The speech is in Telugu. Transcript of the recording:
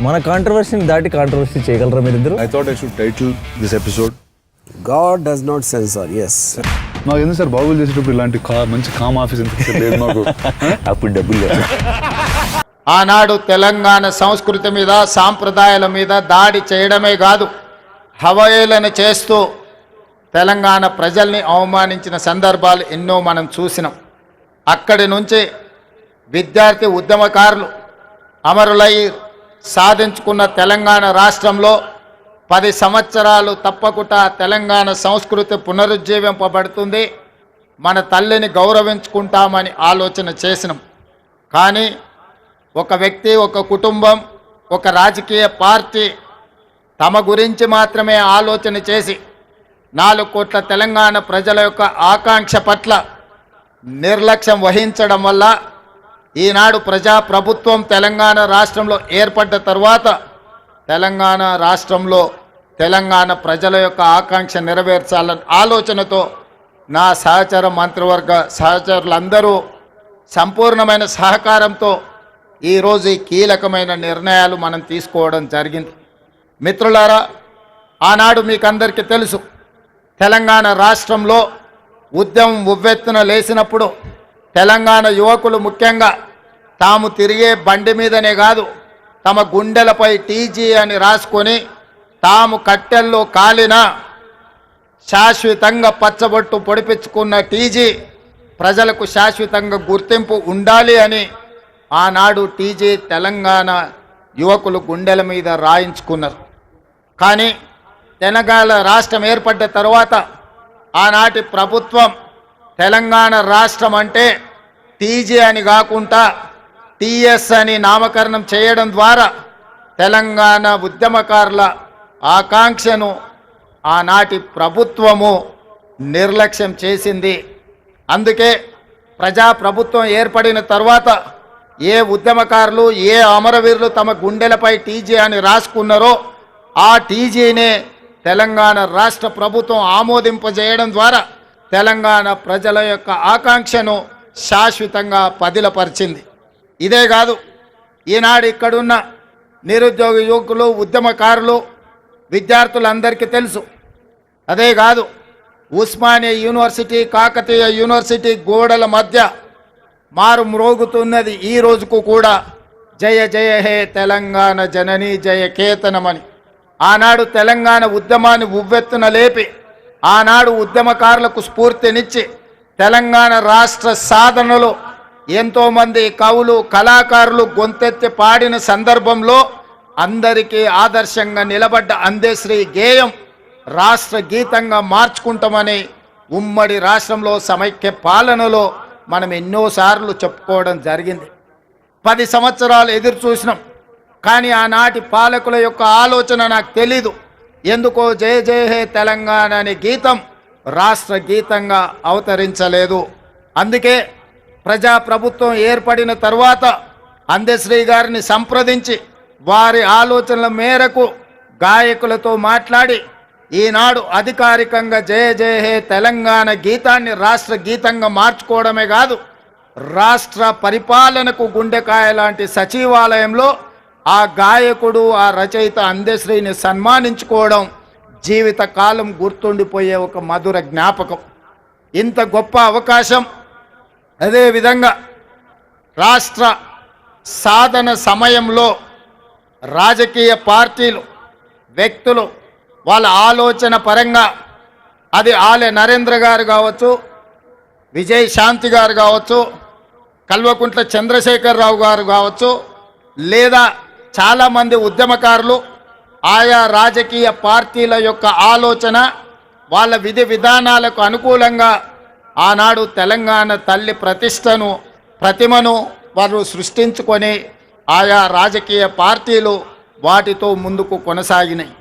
మన కాంట్రవర్సీని దాటి కాంట్రవర్సీ చేయగలరా మీరిద్దరు? I thought I should title this episode God does not censor. Yes. నాకు ఎందుకు సార్ బాబులు చేసేటప్పుడు ఇలాంటి మంచి కామ్ ఆఫీస్ ఎందుకు లేదు మాకు? అప్పుడు డబ్బులు లేదు. ఆనాడు తెలంగాణ సంస్కృతి మీద సాంప్రదాయాల మీద దాడి చేయడమే కాదు, హవయేళన చేస్తూ తెలంగాణ ప్రజల్ని అవమానించిన సందర్భాలు ఎన్నో మనం చూసినాం. అక్కడి నుంచి విద్యార్థి ఉద్యమకారులు అమరులై సాధించుకున్న తెలంగాణ రాష్ట్రంలో 10 సంవత్సరాలు తప్పకుండా తెలంగాణ సంస్కృతి పునరుజ్జీవింపబడుతుంది, మన తల్లిని గౌరవించుకుంటామని ఆలోచన చేసినాం. కానీ ఒక వ్యక్తి, ఒక కుటుంబం, ఒక రాజకీయ పార్టీ తమ గురించి మాత్రమే ఆలోచన చేసి 4 కోట్ల తెలంగాణ ప్రజల యొక్క ఆకాంక్ష పట్ల నిర్లక్ష్యం వహించడం వల్ల ఈనాడు ప్రజాప్రభుత్వం తెలంగాణ రాష్ట్రంలో ఏర్పడ్డ తర్వాత తెలంగాణ రాష్ట్రంలో తెలంగాణ ప్రజల యొక్క ఆకాంక్ష నెరవేర్చాలన్న ఆలోచనతో నా సహచర మంత్రివర్గ సహచరులందరూ సంపూర్ణమైన సహకారంతో ఈరోజు ఈ కీలకమైన నిర్ణయాలు మనం తీసుకోవడం జరిగింది. మిత్రులారా, ఆనాడు మీకు అందరికీ తెలుసు, తెలంగాణ రాష్ట్రంలో ఉద్యమం ఉవ్వెత్తున లేచినప్పుడు తెలంగాణ యువకులు ముఖ్యంగా తాము తిరిగే బండి మీదనే కాదు, తమ గుండెలపై టీజీ అని రాసుకొని తాము కట్టెల్లో కాలిన శాశ్వతంగా పచ్చబొట్టు పొడిపించుకున్న టీజీ ప్రజలకు శాశ్వతంగా గుర్తింపు ఉండాలి అని ఆనాడు టీజీ తెలంగాణ యువకులు గుండెల మీద రాయించుకున్నారు. కానీ తెలంగాణ రాష్ట్రం ఏర్పడ్డ తర్వాత ఆనాటి ప్రభుత్వం తెలంగాణ రాష్ట్రం అంటే టీజీ అని కాకుండా టీఎస్ అని నామకరణం చేయడం ద్వారా తెలంగాణ ఉద్యమకారుల ఆకాంక్షను ఆనాటి ప్రభుత్వము నిర్లక్ష్యం చేసింది. అందుకే ప్రజాప్రభుత్వం ఏర్పడిన తర్వాత ఏ ఉద్యమకారులు, ఏ అమరవీరులు తమ గుండెలపై టీజీ అని రాసుకున్నారో ఆ టీజీనే తెలంగాణ రాష్ట్ర ప్రభుత్వం ఆమోదింపజేయడం ద్వారా తెలంగాణ ప్రజల యొక్క ఆకాంక్షను శాశ్వతంగా పదిలపరిచింది. ఇదే కాదు, ఈనాడు ఇక్కడున్న నిరుద్యోగ యువకులు, ఉద్యమకారులు, విద్యార్థులందరికీ తెలుసు. అదే కాదు, ఉస్మానియా యూనివర్సిటీ, కాకతీయ యూనివర్సిటీ గోడల మధ్య మారు మ్రోగుతున్నది ఈ రోజుకు కూడా జయ జయ హే తెలంగాణ జనని జయ కేతనమని. ఆనాడు తెలంగాణ ఉద్యమాన్ని ఉవ్వెత్తున లేపి ఆనాడు ఉద్యమకారులకు స్ఫూర్తినిచ్చి తెలంగాణ రాష్ట్ర సాధనలో ఎంతోమంది కవులు, కళాకారులు గొంతెత్తి పాడిన సందర్భంలో అందరికీ ఆదర్శంగా నిలబడ్డ అందశ్రీ గేయం రాష్ట్ర గీతంగా మార్చుకుంటామని ఉమ్మడి రాష్ట్రంలో సమైక్య పాలనలో మనం ఎన్నోసార్లు చెప్పుకోవడం జరిగింది. 10 సంవత్సరాలు ఎదురు చూసినాం, కానీ ఆనాటి పాలకుల యొక్క ఆలోచన నాకు తెలీదు. ఎందుకో జయ జయ హే తెలంగాణ అనే గీతం రాష్ట్ర గీతంగా అవతరించలేదు. అందుకే ప్రజాప్రభుత్వం ఏర్పడిన తర్వాత అందశ్రీ గారిని సంప్రదించి వారి ఆలోచనల మేరకు గాయకులతో మాట్లాడి ఈనాడు అధికారికంగా జయ జయ హే తెలంగాణ గీతాన్ని రాష్ట్ర గీతంగా మార్చుకోవడమే కాదు, రాష్ట్ర పరిపాలనకు గుండెకాయ లాంటి సచివాలయంలో ఆ గాయకుడు, ఆ రచయిత అందశ్రీని సన్మానించుకోవడం జీవితకాలం గుర్తుండిపోయే ఒక మధుర జ్ఞాపకం. ఇంత గొప్ప అవకాశం, అదేవిధంగా రాష్ట్ర సాధన సమయంలో రాజకీయ పార్టీలు, వ్యక్తులు వాళ్ళ ఆలోచన పరంగా అది ఆలె నరేంద్ర గారు కావచ్చు, విజయ్ శాంతి గారు కావచ్చు, కల్వకుంట్ల చంద్రశేఖరరావు గారు కావచ్చు, లేదా చాలామంది ఉద్యమకారులు ఆయా రాజకీయ పార్టీల యొక్క ఆలోచన, వాళ్ళ విధి విధానాలకు అనుకూలంగా ఆనాడు తెలంగాణ తల్లి ప్రతిమను వారు సృష్టించుకొని ఆయా రాజకీయ పార్టీలు వాటితో ముందుకు కొనసాగినాయి.